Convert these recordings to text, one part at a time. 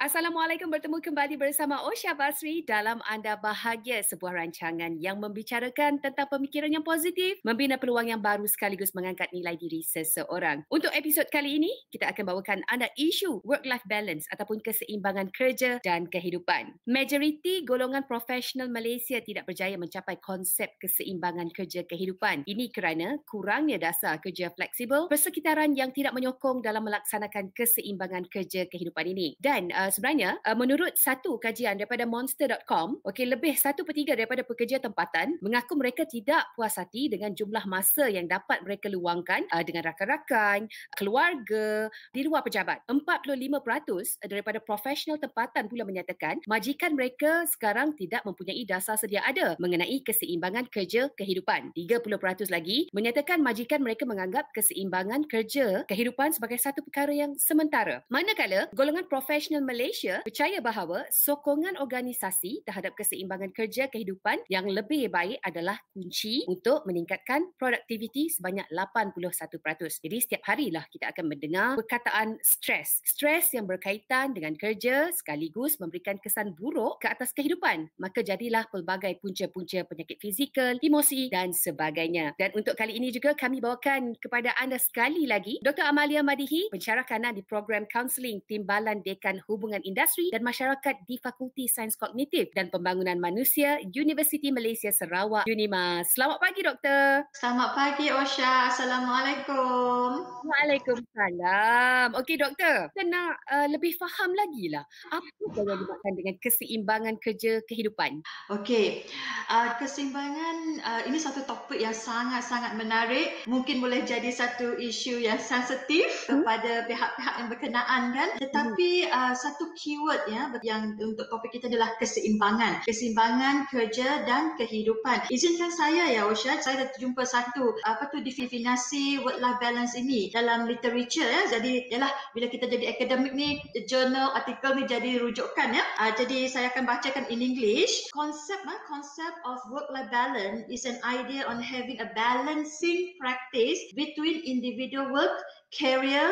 Assalamualaikum, bertemu kembali bersama Osha Basri dalam Anda Bahagia, sebuah rancangan yang membicarakan tentang pemikiran yang positif, membina peluang yang baru sekaligus mengangkat nilai diri seseorang. Untuk episod kali ini, kita akan bawakan anda isu work-life balance ataupun keseimbangan kerja dan kehidupan. Majoriti golongan profesional Malaysia tidak berjaya mencapai konsep keseimbangan kerja kehidupan. Ini kerana kurangnya dasar kerja fleksibel, persekitaran yang tidak menyokong dalam melaksanakan keseimbangan kerja kehidupan ini. Dan sebenarnya menurut satu kajian daripada monster.com, lebih 1/3 daripada pekerja tempatan mengaku mereka tidak puas hati dengan jumlah masa yang dapat mereka luangkan dengan rakan-rakan, keluarga, di luar pejabat. 45% daripada profesional tempatan pula menyatakan majikan mereka sekarang tidak mempunyai dasar sedia ada mengenai keseimbangan kerja kehidupan. 30% lagi menyatakan majikan mereka menganggap keseimbangan kerja kehidupan sebagai satu perkara yang sementara. Manakala golongan profesional Malaysia percaya bahawa sokongan organisasi terhadap keseimbangan kerja kehidupan yang lebih baik adalah kunci untuk meningkatkan produktiviti sebanyak 81%. Jadi setiap harilah kita akan mendengar perkataan stres. Stres yang berkaitan dengan kerja sekaligus memberikan kesan buruk ke atas kehidupan. Maka jadilah pelbagai punca-punca penyakit fizikal, emosi dan sebagainya. Dan untuk kali ini juga kami bawakan kepada anda sekali lagi Dr. Amalia Madihi, pensyarah kanan di program kaunseling Timbalan Dekan Hubungan Industri dan Masyarakat di Fakulti Sains Kognitif dan Pembangunan Manusia Universiti Malaysia Sarawak, UNIMAS. Selamat pagi, Doktor. Selamat pagi, Osha. Assalamualaikum. Waalaikumsalam. Okey, Doktor. Kita nak lebih faham lagi lah. Apa yang dimaksud dengan keseimbangan kerja kehidupan? Okey, keseimbangan ini satu topik yang sangat-sangat menarik. Mungkin boleh jadi satu isu yang sensitif kepada pihak-pihak yang berkenaan kan. Tetapi satu keyword yang untuk topik kita adalah keseimbangan. Keseimbangan kerja dan kehidupan. Izinkan saya Osha, saya dah jumpa satu definisi work-life balance ini dalam literature Jadi bila kita jadi akademik ni, jurnal, artikel ni jadi rujukan Jadi saya akan bacakan in English. Concept of work-life balance is an idea on having a balancing practice between individual work, career,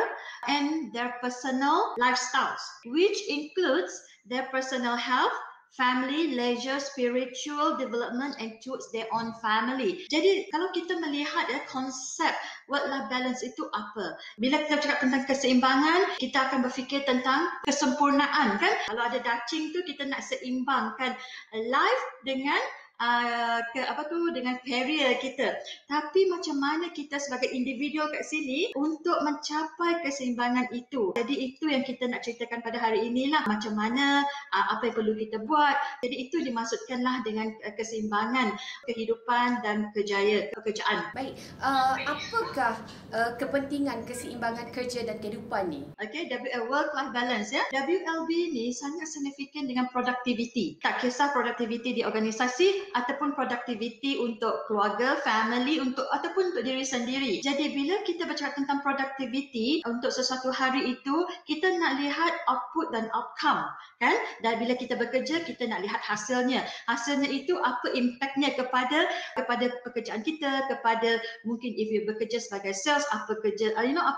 and their personal lifestyles, which includes their personal health, family, leisure, spiritual development and towards their own family. Jadi kalau kita melihat konsep work-life balance itu apa? Bila kita cakap tentang keseimbangan, kita akan berfikir tentang kesempurnaan kan? Kalau ada dacing tu kita nak seimbangkan life dengan dengan career kita. Tapi macam mana kita sebagai individu kat sini untuk mencapai keseimbangan itu. Jadi itu yang kita nak ceritakan pada hari inilah. Macam mana, apa yang perlu kita buat. Jadi itu dimaksudkanlah dengan keseimbangan kehidupan dan pekerjaan. Baik, apakah kepentingan keseimbangan kerja dan kehidupan ni? Okay, work-life balance WLB ni sangat signifikan dengan productivity. Tak kisah productivity di organisasi ataupun productivity untuk keluarga, family, ataupun untuk diri sendiri. Jadi bila kita bercakap tentang productivity untuk sesuatu hari itu, kita nak lihat output dan outcome kan? Dan bila kita bekerja, kita nak lihat hasilnya. Hasilnya itu apa impactnya kepada pekerjaan kita, kepada mungkin if you bekerja sebagai sales, apa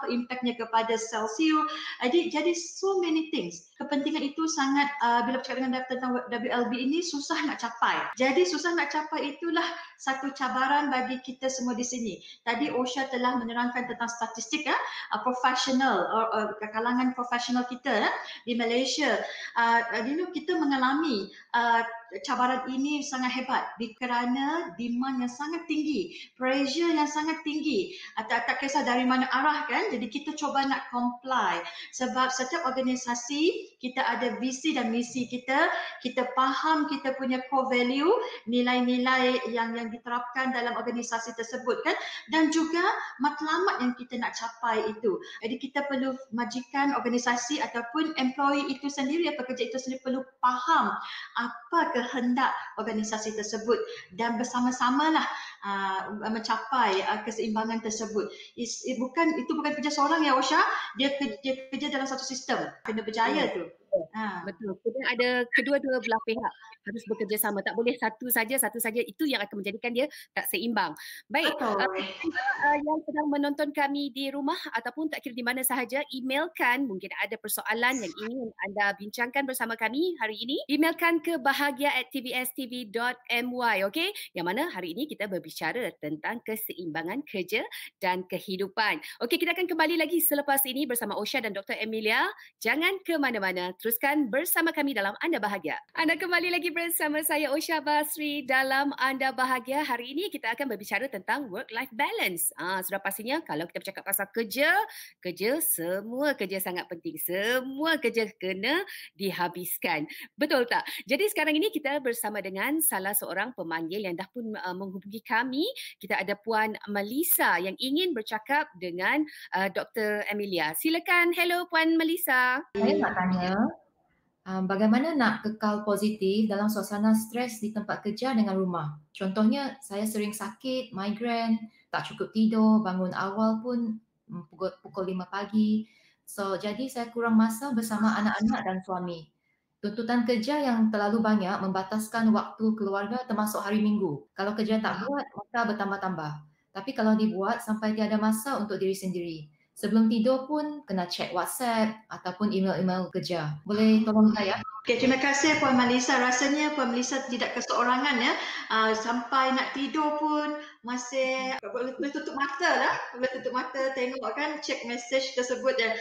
impactnya kepada sales you. Jadi so many things. Kepentingan itu sangat bila bercakap dengan tentang WLB ini susah nak capai. Jadi susah nak capai itulah satu cabaran bagi kita semua di sini. Tadi Osha telah menerangkan tentang statistik profesional kalangan profesional kita di Malaysia. Kita mengalami cabaran ini sangat hebat kerana demand yang sangat tinggi, pressure yang sangat tinggi. Tak kisah dari mana arah kan. Jadi kita cuba nak comply sebab setiap organisasi kita ada visi dan misi kita faham kita punya core value, nilai-nilai yang diterapkan dalam organisasi tersebut kan, dan juga matlamat yang kita nak capai itu. Jadi kita perlu majikan organisasi ataupun employee itu sendiri, pekerja itu sendiri perlu faham apa kehendak organisasi tersebut dan bersama-samalah mencapai keseimbangan tersebut. Itu bukan kerja seorang Osha, dia kerja dalam satu sistem, kena berjaya tu. Betul. Kena ada kedua-dua belah pihak harus bekerjasama. Tak boleh satu saja. Itu yang akan menjadikan dia tak seimbang. Baik, Betul. yang sedang menonton kami di rumah ataupun tak kira di mana sahaja, emailkan, mungkin ada persoalan yang ingin anda bincangkan bersama kami hari ini. Emailkan ke bahagia@tbstv.my, okey? Yang mana hari ini kita berbicara tentang keseimbangan kerja dan kehidupan. Okey, kita akan kembali lagi selepas ini bersama Osha dan Dr. Emilia. Jangan ke mana-mana, teruskan bersama kami dalam Anda Bahagia. Anda kembali lagi bersama saya Osha Basri dalam Anda Bahagia. Hari ini kita akan berbicara tentang work-life balance. Sudah pastinya kalau kita bercakap pasal kerja, semua kerja sangat penting. Semua kerja kena dihabiskan. Betul tak? Jadi sekarang ini kita bersama dengan salah seorang pemanggil yang dah pun menghubungi kami. Kita ada Puan Melissa yang ingin bercakap dengan Dr. Emilia. Silakan. Hello Puan Melissa. Saya nak tanya, bagaimana nak kekal positif dalam suasana stres di tempat kerja dengan rumah? Contohnya, saya sering sakit, migraine, tak cukup tidur, bangun awal pun pukul 5 pagi. Jadi saya kurang masa bersama anak-anak dan suami. Tuntutan kerja yang terlalu banyak membataskan waktu keluarga termasuk hari Minggu. Kalau kerja tak buat, maka bertambah-tambah. Tapi kalau dibuat, sampai tiada masa untuk diri sendiri. Sebelum tidur pun kena cek WhatsApp ataupun email-email kerja. Boleh tolong saya? Okay, terima kasih Puan Melissa. Rasanya Puan Melissa tidak keseorangan ya. Sampai nak tidur pun masih boleh tutup mata lah. Boleh tutup mata tengok kan, cek message tersebut dan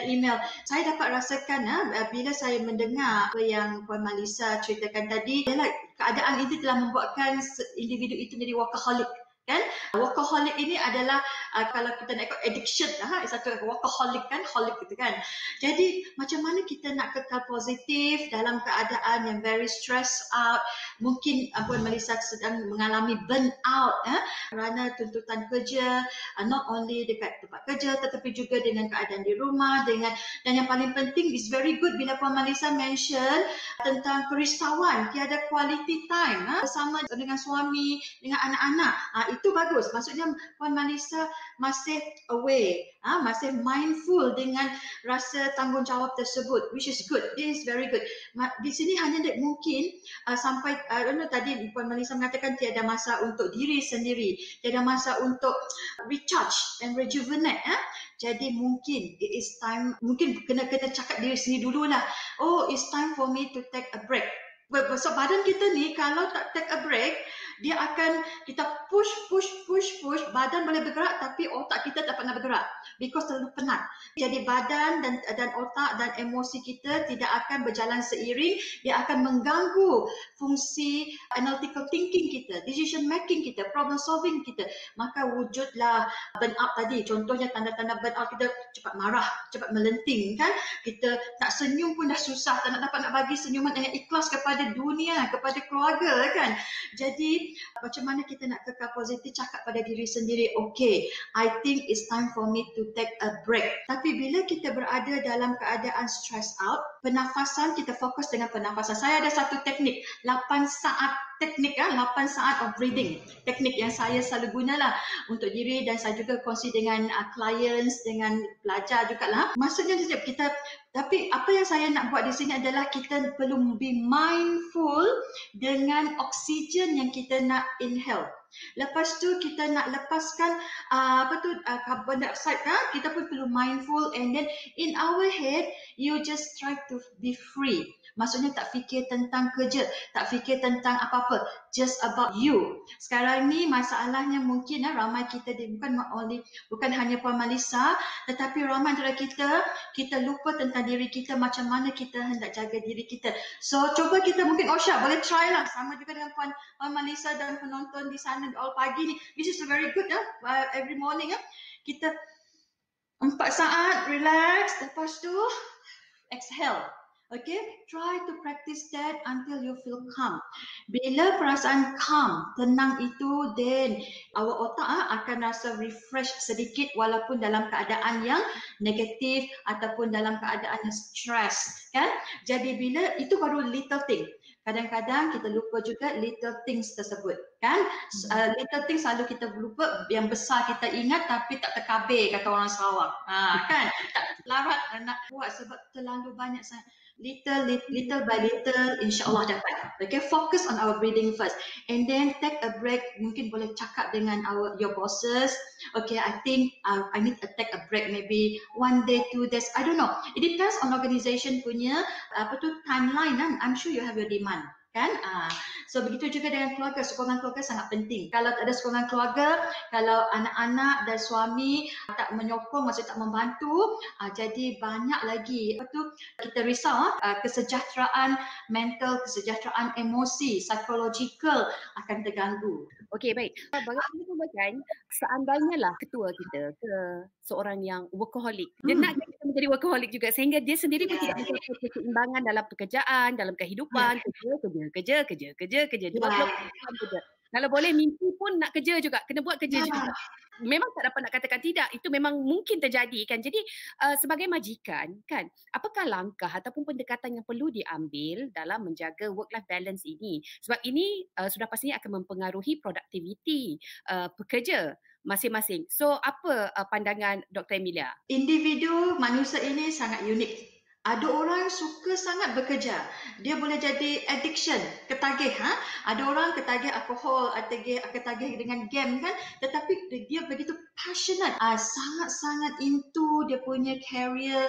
email. Saya dapat rasakan bila saya mendengar apa yang Puan Melissa ceritakan tadi, keadaan ini telah membuatkan individu itu menjadi workaholic. Kan? Workaholic ini adalah kalau kita nak ikut addiction, satu workaholic kan, holic gitu kan. Jadi macam mana kita nak kekal positif dalam keadaan yang very stressed out. Mungkin Puan Melissa sedang mengalami burnout kerana tuntutan kerja, not only dekat tempat kerja tetapi juga dengan keadaan di rumah, dan yang paling penting is very good bila Puan Melissa mention tentang kerisauan, tiada quality time bersama dengan suami, dengan anak-anak. Itu bagus. Maksudnya Puan Melissa masih aware, masih mindful dengan rasa tanggungjawab tersebut, which is good. This is very good. Di sini hanya mungkin sampai tadi Puan Melissa mengatakan tiada masa untuk diri sendiri, tiada masa untuk recharge and rejuvenate. Jadi mungkin it is time, mungkin kena cakap diri sendiri dululah. Oh, it's time for me to take a break. So badan kita ni kalau tak take a break, dia akan kita push, badan boleh bergerak tapi otak kita tak pernah bergerak because terlalu penat. Jadi badan dan otak dan emosi kita tidak akan berjalan seiring, dia akan mengganggu fungsi analytical thinking kita, decision making kita, problem solving kita. Maka wujudlah burnout tadi. Contohnya tanda-tanda burnout, kita cepat marah, cepat melenting kan. Kita nak senyum pun dah susah, tak nak bagi senyuman dengan ikhlas kepada dunia, kepada keluarga kan. Jadi macam mana kita nak kekal positif, cakap pada diri sendiri, okay, I think it's time for me to take a break. Tapi bila kita berada dalam keadaan stress out, pernafasan, kita fokus dengan pernafasan. Saya ada satu teknik, 8 saat teknik 8 saat of breathing. Teknik yang saya selalu gunalah untuk diri dan saya juga kongsi dengan clients, dengan pelajar jugalah. Maksudnya kita, tapi apa yang saya nak buat di sini adalah kita perlu be mindful dengan oksigen yang kita nak inhale. Lepas tu kita nak lepaskan carbon dioxide kita pun perlu mindful, and then in our head you just try to be free. Maksudnya tak fikir tentang kerja, tak fikir tentang apa-apa, just about you. Sekarang ni masalahnya mungkin ramai kita bukan hanya Puan Melissa, tetapi ramai antara kita lupa tentang diri kita, macam mana kita hendak jaga diri kita. So cuba kita, mungkin Osha boleh try lah sama juga dengan Puan Melissa dan penonton di sana all pagi ni. This is very good every morning kita 4 saat relax, lepas tu exhale. Okay, try to practice that until you feel calm. Bila perasaan calm, tenang itu, then our otak akan rasa refresh sedikit walaupun dalam keadaan yang negatif ataupun dalam keadaan yang stress, kan? Jadi bila itu baru little thing. Kadang-kadang kita lupa juga little things tersebut, kan? Little things selalu kita lupa, yang besar kita ingat tapi tak terkabir, kata orang Sarawak. Kan? Tak larat nak buat sebab terlalu banyak sangat. little by little, insyaAllah dapat. Okay, focus on our breathing first. And then take a break, mungkin boleh cakap dengan your bosses. Okay, I think I need to take a break, maybe 1 day, 2 days, I don't know. It depends on organisation punya timeline kan. I'm sure you have your demand. Kan? So begitu juga dengan keluarga, sokongan keluarga sangat penting. Kalau tak ada sokongan keluarga, kalau anak-anak dan suami tak menyokong, maksud tak membantu, jadi banyak lagi kita risau kesejahteraan mental, kesejahteraan emosi, psychological akan terganggu. Okey, baik. Bagaimana kan seandainya lah ketua kita ke seorang yang workaholic. Dia nak kita menjadi workaholic juga sehingga dia sendiri pun tidak mencapai keseimbangan dalam pekerjaan, dalam kehidupan, kerja. 24 jam kerja. Kalau boleh mimpi pun nak kerja juga, kena buat kerja juga. Memang tak dapat nak katakan tidak, itu memang mungkin terjadi kan. Jadi sebagai majikan kan, apakah langkah ataupun pendekatan yang perlu diambil dalam menjaga work-life balance ini? Sebab ini sudah pastinya akan mempengaruhi produktiviti pekerja masing-masing. So apa pandangan Dr. Emilia? Individu manusia ini sangat unik. Ada orang suka sangat bekerja. Dia boleh jadi addiction, ketagih. Ada orang ketagih alkohol, ketagih dengan game kan. Tetapi dia begitu passionate, sangat-sangat into dia punya career.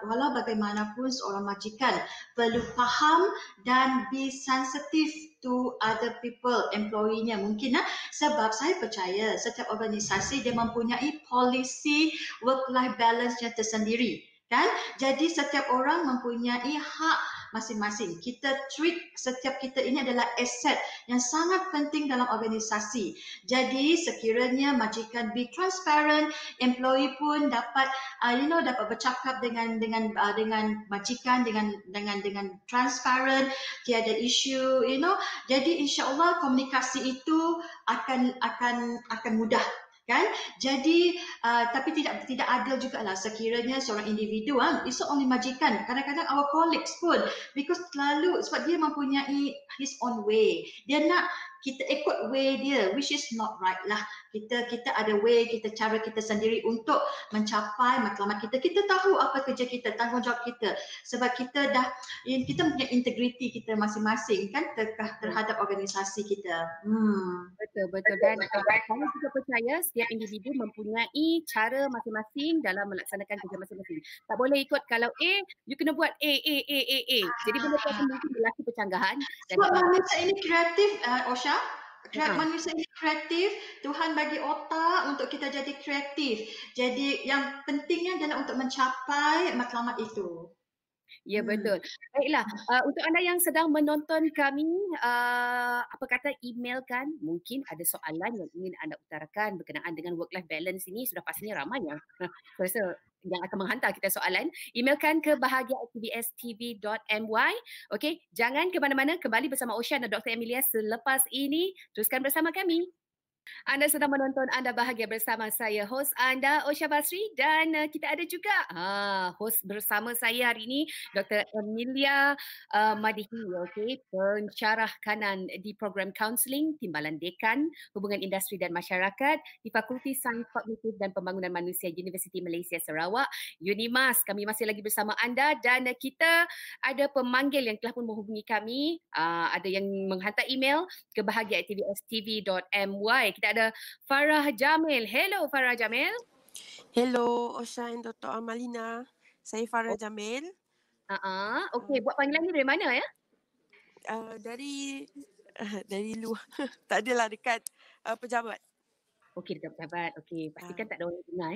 Walau bagaimanapun seorang majikan perlu faham dan be sensitive to other people, employee-nya mungkin. Sebab saya percaya setiap organisasi dia mempunyai polisi work-life balance-nya tersendiri. Kan? Jadi setiap orang mempunyai hak masing-masing. Kita treat setiap kita ini adalah aset yang sangat penting dalam organisasi. Jadi sekiranya majikan be transparent, employee pun dapat dapat bercakap dengan majikan dengan transparent, tiada isu, Jadi insya-Allah komunikasi itu akan mudah. Kan? Jadi tapi tidak adil juga lah sekiranya seorang individu it's not only majikan, kadang-kadang our colleagues pun, because sebab dia mempunyai his own way, dia nak kita ikut way dia, which is not right lah. Kita ada way, cara kita sendiri untuk mencapai matlamat kita. Kita tahu apa kerja kita, tanggungjawab kita, sebab kita punya integriti kita masing-masing kan terhadap organisasi kita. Betul. Dan saya juga percaya setiap individu mempunyai cara masing-masing dalam melaksanakan kerja masing-masing. Tak boleh ikut kalau A, you kena buat A. Jadi benda tu akan mungkin berlaku percanggahan. Sebab manusia ini kreatif, Osha. Manusia ini kreatif, Tuhan bagi otak untuk kita jadi kreatif. Jadi yang pentingnya adalah untuk mencapai matlamat itu. Ya, betul. Baiklah, untuk anda yang sedang menonton kami, emailkan, mungkin ada soalan yang ingin anda utarakan berkenaan dengan work-life balance ini. Sudah pastinya ramai yang rasa yang akan menghantar kita soalan. Emailkan ke bahagia@tbstv.my. Okey, jangan ke mana-mana, kembali bersama Osha dan Dr. Emilia selepas ini. Teruskan bersama kami. Anda sedang menonton Anda Bahagia bersama saya, host anda Osha Basri, dan kita ada juga host bersama saya hari ini Dr. Emilia Madihi, pensyarah kanan di program kaunseling Timbalan Dekan Hubungan Industri dan Masyarakat di Fakulti Sains Kognitif dan Pembangunan Manusia Universiti Malaysia Sarawak, UNIMAS. Kami masih lagi bersama anda dan kita ada pemanggil yang telah pun menghubungi kami. Ada yang menghantar email ke bahagia@tbstv.my. Kita ada Farah Jamil. Hello Farah Jamil. Hello Osha dan Dr. Amalina. Saya Farah Jamil. Okey, buat panggilan ni dari mana ya? Dari luar. Tak adalah, dekat pejabat. Okey, dekat pejabat. Okey, pastikan tak ada orang dengar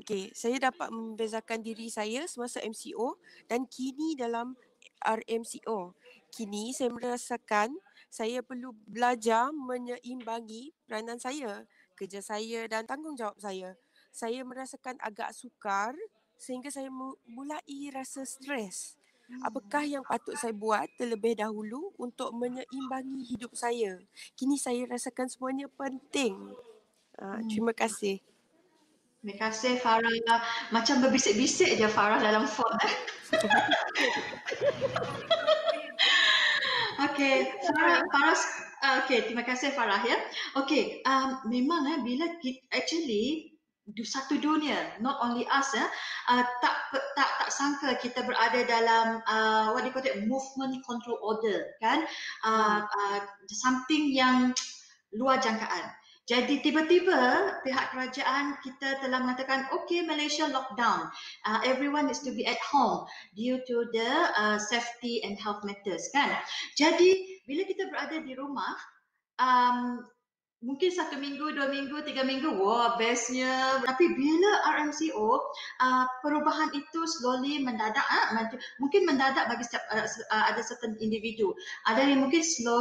Okey, saya dapat membezakan diri saya semasa MCO dan kini dalam RMCO. Kini saya merasakan saya perlu belajar menyeimbangi peranan saya, kerja saya dan tanggungjawab saya. Saya merasakan agak sukar sehingga saya mulai rasa stres. Apakah yang patut saya buat terlebih dahulu untuk menyeimbangi hidup saya? Kini saya rasakan semuanya penting. Terima kasih. Terima kasih Farah. Macam berbisik-bisik je Farah dalam phone. Okey, Farah, terima kasih Farah ya. Okey, memang bila kita, actually satu dunia, not only us tak sangka kita berada dalam what do you call it, movement control order kan, something yang luar jangkaan. Jadi tiba-tiba pihak kerajaan kita telah mengatakan okay, Malaysia lockdown, everyone needs to be at home due to the safety and health matters kan. Jadi bila kita berada di rumah, mungkin 1 minggu, 2 minggu, 3 minggu, wah bestnya. Tapi bila RMCO, perubahan itu slowly mendadak. Mungkin mendadak bagi setiap, ada certain individu. Ada yang mungkin slow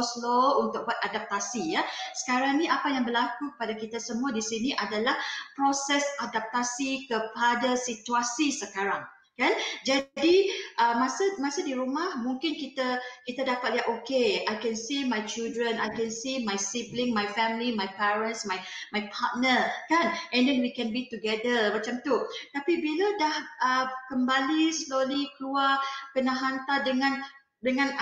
untuk buat adaptasi. Ya. Sekarang ni apa yang berlaku pada kita semua di sini adalah proses adaptasi kepada situasi sekarang. Kan? Jadi masa di rumah mungkin kita dapat lihat okay, I can see my children, I can see my sibling, my family, my parents, my partner kan, and then we can be together macam tu. Tapi bila dah kembali slowly keluar, kena hantar dengan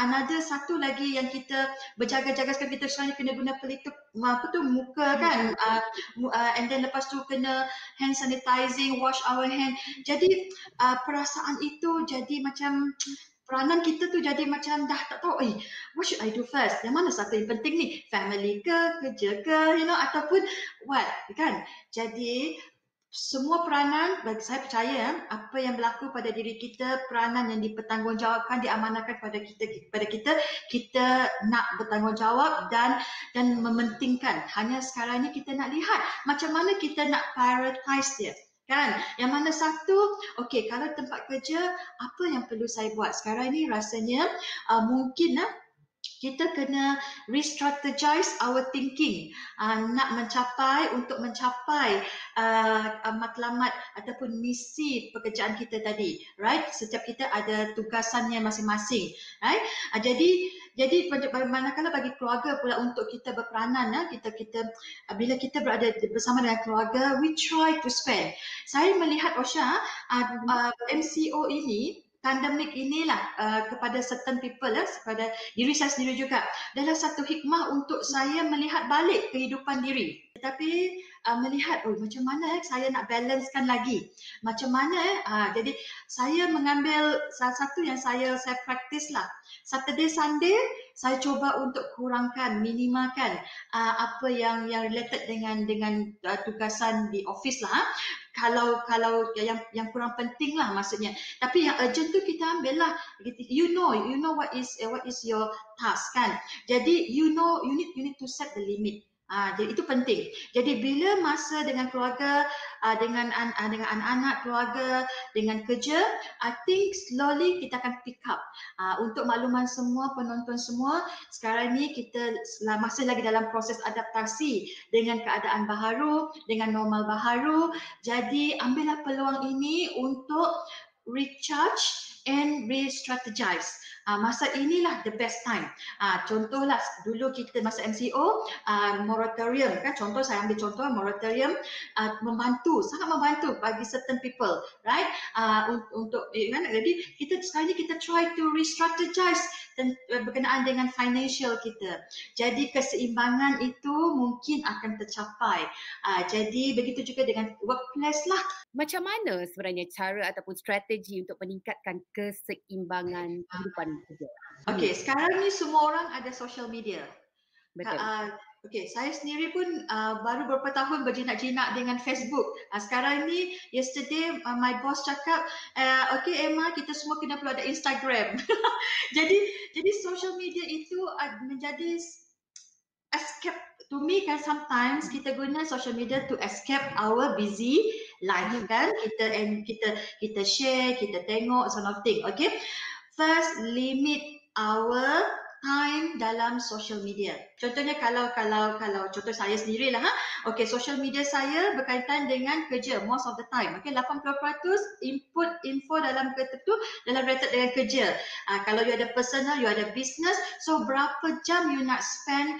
another satu lagi yang kita berjaga-jaga sekarang, kita sekarang kena guna pelitup muka kan, and then lepas tu kena hand sanitizing, wash our hand. Jadi perasaan itu jadi macam peranan kita tu jadi macam dah tak tahu, what should I do first? Yang mana satu yang penting ni? Family ke, kerja ke, ataupun what, kan? Jadi semua peranan, bagi saya percaya apa yang berlaku pada diri kita, peranan yang dipertanggungjawabkan, diamanahkan pada kita nak bertanggungjawab dan mementingkan. Hanya sekarang ni kita nak lihat macam mana kita nak prioritize dia. Kan? Yang mana satu, okay, kalau tempat kerja, apa yang perlu saya buat? Sekarang ni rasanya mungkin kita kena re-strategize our thinking, untuk mencapai matlamat ataupun misi pekerjaan kita tadi, right? Setiap kita ada tugasannya masing-masing, right? Jadi manakala bagi keluarga pula untuk kita berperanan, bila kita berada bersama dengan keluarga, we try to spend. Saya melihat Osha, MCO ini, pandemik inilah kepada certain people, kepada diri saya sendiri juga, adalah satu hikmah untuk saya melihat balik kehidupan diri. Tetapi melihat macam mana saya nak balancekan lagi. Macam mana jadi saya mengambil salah satu yang saya practice lah. Saturday Sunday saya cuba untuk kurangkan, minimalkan apa yang related dengan tugasan di office lah. Kalau yang kurang penting lah maksudnya. Tapi yang urgent tu kita ambil lah. You know what is your task kan. Jadi you need to set the limit. Jadi itu penting. Jadi bila masa dengan keluarga, dengan anak-anak keluarga, dengan kerja, I think slowly kita akan pick up. Untuk makluman semua, penonton semua, sekarang ni kita masih lagi dalam proses adaptasi dengan keadaan baharu, dengan normal baharu. Jadi ambillah peluang ini untuk recharge and re-strategize. Masa inilah the best time. Contohlah dulu kita masa MCO, moratorium kan, contoh saya ambil contoh moratorium, sangat membantu bagi certain people, right? Untuk kan, jadi sekarang ni kita try to re-strategize berkenaan dengan financial kita. Jadi keseimbangan itu mungkin akan tercapai. Jadi begitu juga dengan workplace lah. Macam mana sebenarnya cara ataupun strategi untuk meningkatkan keseimbangan kehidupan kerja? Okey, sekarang ni semua orang ada social media. Betul. Okey, saya sendiri pun baru beberapa tahun berjinak-jinak dengan Facebook. Sekarang ni, yesterday my boss cakap, okay Emma, kita semua kena perlu ada Instagram. jadi social media itu menjadi escape. To me kan, sometimes kita guna social media to escape our busy life kan. Kita share, kita tengok, sort of thing. Okay. First, limit our time dalam social media. Contohnya kalau contoh saya sendirilah okey, social media saya berkaitan dengan kerja most of the time. Okey, 80% input info dalam tu dalam related dengan kerja. Kalau you ada personal, you ada business, so berapa jam you nak spend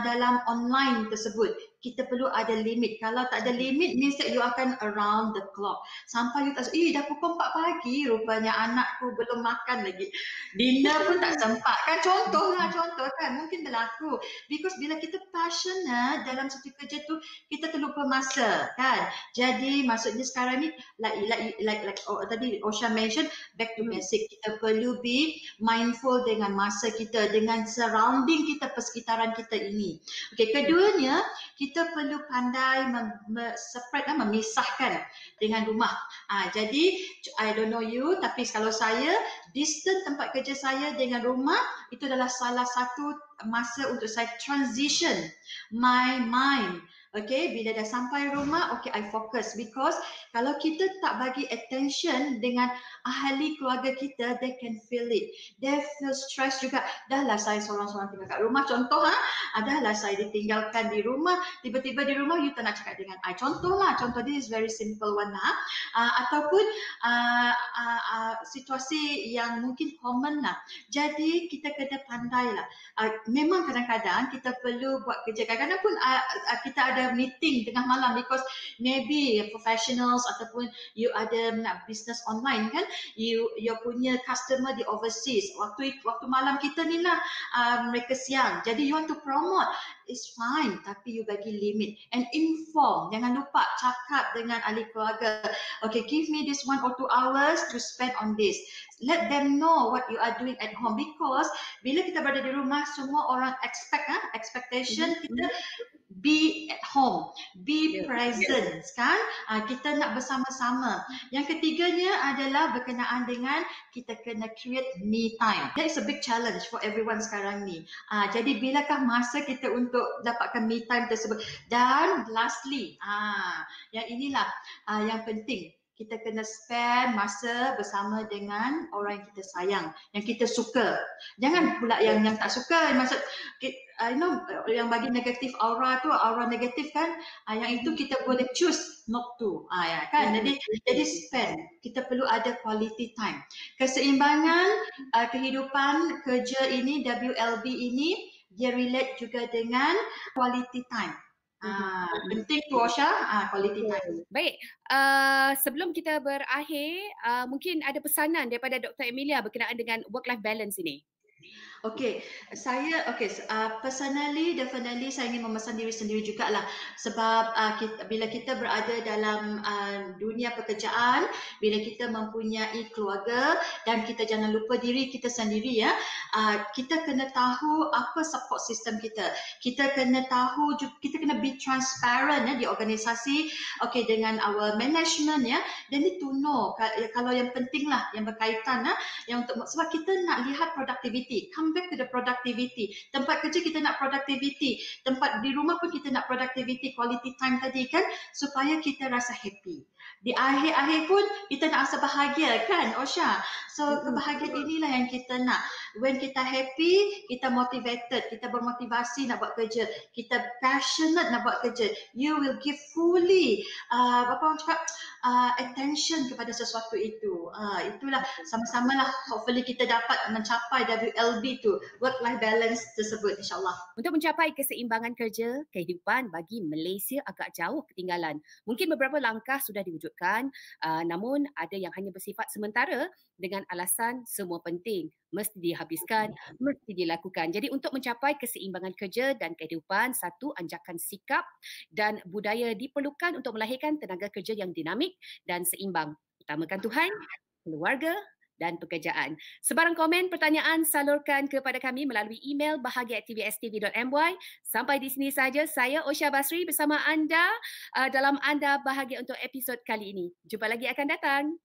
dalam online tersebut. kita perlu ada limit. Kalau tak ada limit, means that you akan around the clock. Sampai you tak, dah pukul 4 pagi, rupanya anakku belum makan lagi. Dinner pun tak sempat. Kan contoh kan, mungkin berlaku. Because bila kita passionate dalam satu kerja tu, kita terlupa masa kan. Jadi maksudnya sekarang ni, like tadi Osha mention, back to basic. Kita perlu be mindful dengan masa kita, dengan surrounding kita, persekitaran kita ini. Okey, keduanya, kita perlu pandai memisahkan dengan rumah. Jadi, I don't know you, tapi kalau saya, distance tempat kerja saya dengan rumah, itu adalah salah satu masa untuk saya transition my mind. Okay, bila dah sampai rumah, okay, I focus. Because kalau kita tak bagi attention dengan ahli keluarga kita, they can feel it. They feel stress juga. Dahlah saya seorang-seorang tinggal kat rumah. Contoh, dahlah saya ditinggalkan di rumah. Tiba-tiba di rumah, you tak nak cakap dengan I. Contoh, this is very simple one. Ataupun situasi yang mungkin common lah. Jadi, kita kena pandai lah. Memang kadang-kadang kita perlu buat kerja. Kadang-kadang pun kita ada meeting tengah malam because maybe professionals ataupun you ada nak business online kan, you punya customer di overseas, waktu malam kita ni lah mereka siang, jadi you want to promote, it's fine, tapi you bagi limit and inform. Jangan lupa cakap dengan ahli keluarga, okay, give me this 1 or 2 hours to spend on this. Let them know what you are doing at home, because bila kita berada di rumah, semua orang expectation kita be at home, be present kan. Kita nak bersama-sama. Yang ketiganya adalah berkenaan dengan kita kena create me time. That is a big challenge for everyone sekarang ni. Jadi bilakah masa kita untuk dapatkan me time tersebut? Dan lastly, yang inilah yang penting. Kita kena spend masa bersama dengan orang yang kita sayang, yang kita suka. Jangan pula yang tak suka. Maksud, yang bagi negatif aura tu, aura negatif kan, yang itu kita boleh choose not to. Kan? Jadi spend. Kita perlu ada quality time. Keseimbangan kehidupan kerja ini, WLB ini, dia relate juga dengan quality time. Penting tu Osha, quality time. Baik, sebelum kita berakhir, mungkin ada pesanan daripada Dr. Emilia berkenaan dengan work-life balance ini. Okay, personally, definitely saya ingin memesan diri sendiri jugalah. Sebab bila kita berada dalam dunia pekerjaan, bila kita mempunyai keluarga dan kita jangan lupa diri kita sendiri kita kena tahu apa support system kita. Kita kena tahu, kita kena be transparent di organisasi, okay, dengan our management They need to know kalau yang penting lah, yang berkaitan yang untuk, sebab kita nak lihat productivity. Come back to the productivity. Tempat kerja kita nak productivity, tempat di rumah pun kita nak productivity, quality time tadi kan, supaya kita rasa happy. Di akhir-akhir pun kita nak rasa bahagia kan Osha. So kebahagiaan inilah yang kita nak. When kita happy, kita motivated, kita bermotivasi nak buat kerja, kita passionate nak buat kerja, you will give fully attention kepada sesuatu itu. Itulah sama-sama lah, hopefully kita dapat mencapai WLB tu, work-life balance tersebut insyaAllah. Untuk mencapai keseimbangan kerja, kehidupan bagi Malaysia agak jauh ketinggalan. Mungkin beberapa langkah sudah diwujudkan, namun ada yang hanya bersifat sementara dengan alasan semua penting, mesti dihabiskan, mesti dilakukan. Jadi untuk mencapai keseimbangan kerja dan kehidupan, satu, anjakan sikap dan budaya diperlukan untuk melahirkan tenaga kerja yang dinamik dan seimbang. Utamakan Tuhan, keluarga dan pekerjaan. Sebarang komen, pertanyaan salurkan kepada kami melalui email bahagia@tvstv.my. Sampai di sini saja, saya Osha Basri bersama anda dalam Anda Bahagia untuk episod kali ini. Jumpa lagi akan datang.